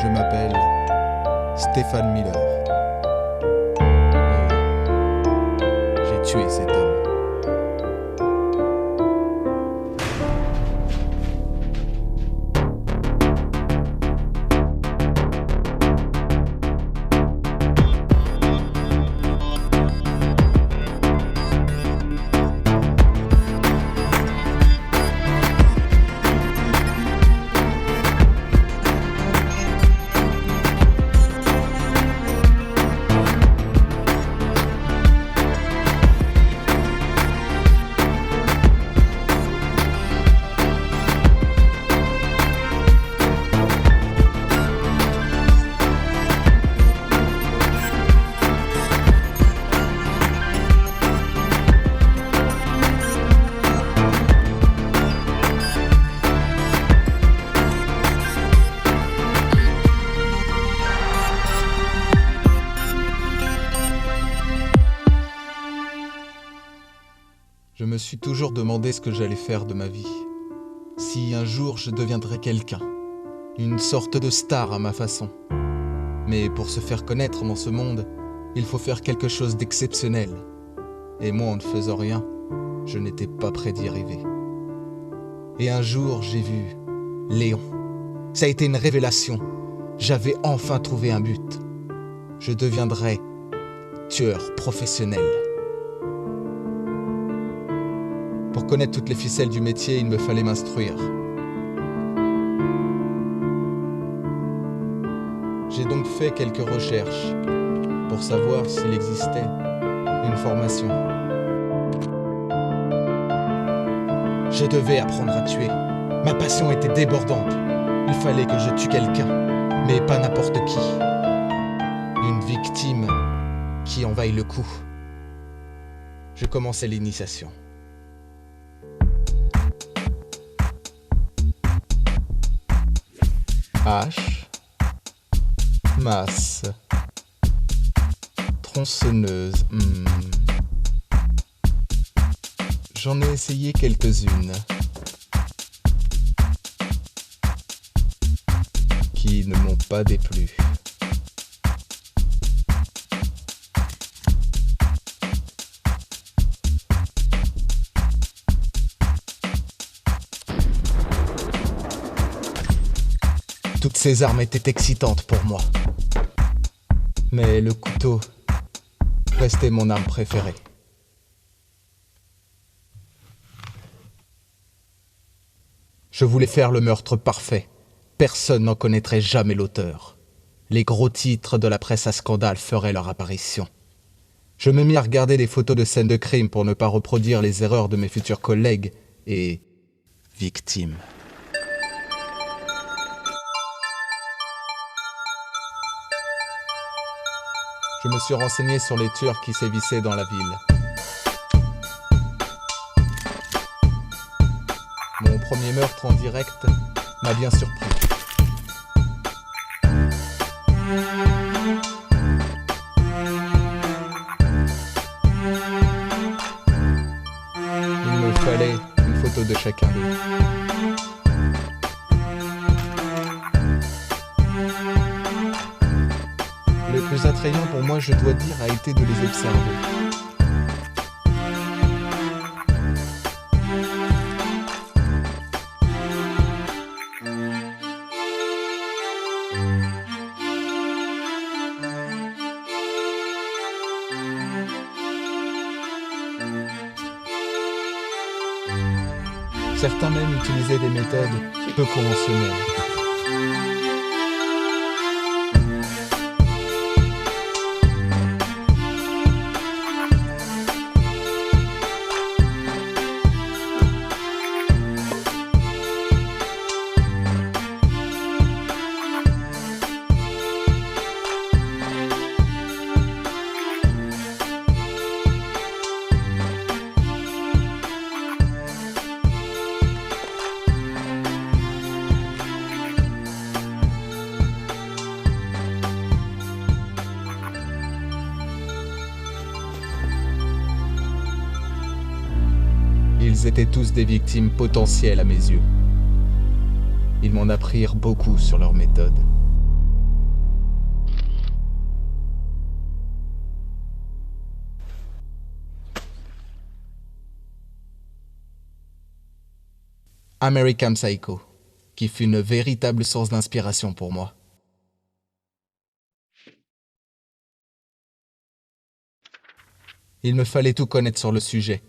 Je m'appelle Stéphane Miller. J'ai tué cet homme. Je me suis toujours demandé ce que j'allais faire de ma vie. Si un jour je deviendrais quelqu'un, une sorte de star à ma façon. Mais pour se faire connaître dans ce monde, il faut faire quelque chose d'exceptionnel. Et moi, en ne faisant rien, je n'étais pas prêt d'y arriver. Et un jour, j'ai vu Léon. Ça a été une révélation. J'avais enfin trouvé un but. Je deviendrais tueur professionnel. Pour connaître toutes les ficelles du métier, il me fallait m'instruire. J'ai donc fait quelques recherches pour savoir s'il existait une formation. Je devais apprendre à tuer. Ma passion était débordante. Il fallait que je tue quelqu'un, mais pas n'importe qui. Une victime qui en vaille le coup. Je commençais l'initiation. Hache, masse, tronçonneuse. J'en ai essayé quelques-unes qui ne m'ont pas déplu. Toutes ces armes étaient excitantes pour moi. Mais le couteau restait mon arme préférée. Je voulais faire le meurtre parfait. Personne n'en connaîtrait jamais l'auteur. Les gros titres de la presse à scandale feraient leur apparition. Je me mis à regarder des photos de scènes de crime pour ne pas reproduire les erreurs de mes futurs collègues et victimes. Je me suis renseigné sur les tueurs qui sévissaient dans la ville. Mon premier meurtre en direct m'a bien surpris. Il me fallait une photo de chacun d'eux. Le plus attrayant pour moi, je dois dire, a été de les observer. Certains même utilisaient des méthodes peu conventionnelles. Ils étaient tous des victimes potentielles à mes yeux. Ils m'en apprirent beaucoup sur leur méthode. American Psycho, qui fut une véritable source d'inspiration pour moi. Il me fallait tout connaître sur le sujet.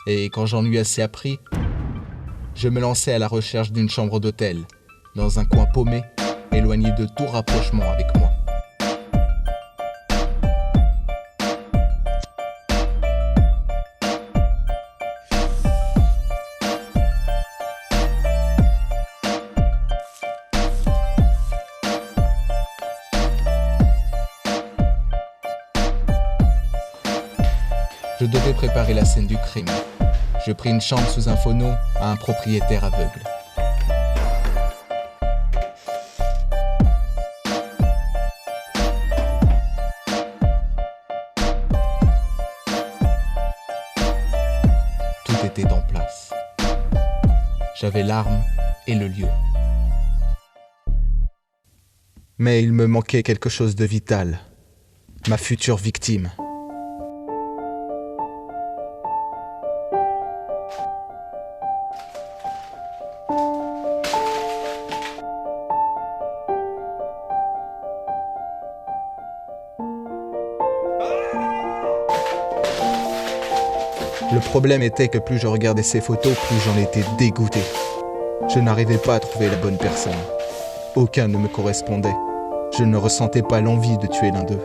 Et quand j'en eus assez appris, je me lançai à la recherche d'une chambre d'hôtel, dans un coin paumé, éloigné de tout rapprochement avec moi. Je devais préparer la scène du crime. Je pris une chambre sous un faux nom à un propriétaire aveugle. Tout était en place. J'avais l'arme et le lieu. Mais il me manquait quelque chose de vital. Ma future victime. Le problème était que plus je regardais ces photos, plus j'en étais dégoûté. Je n'arrivais pas à trouver la bonne personne. Aucun ne me correspondait. Je ne ressentais pas l'envie de tuer l'un d'eux.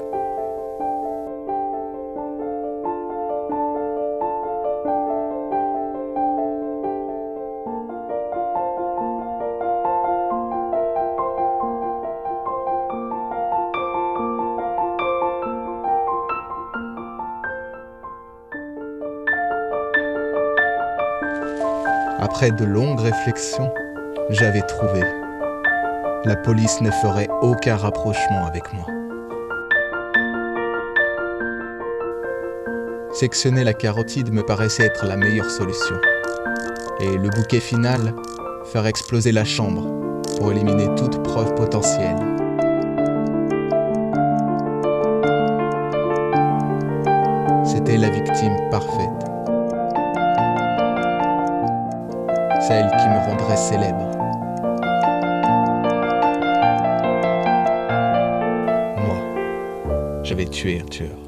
Après de longues réflexions, j'avais trouvé. La police ne ferait aucun rapprochement avec moi. Sectionner la carotide me paraissait être la meilleure solution. Et le bouquet final, faire exploser la chambre pour éliminer toute preuve potentielle. C'était la victime parfaite. Celle qui me rendrait célèbre. Moi, j'avais tué un tueur.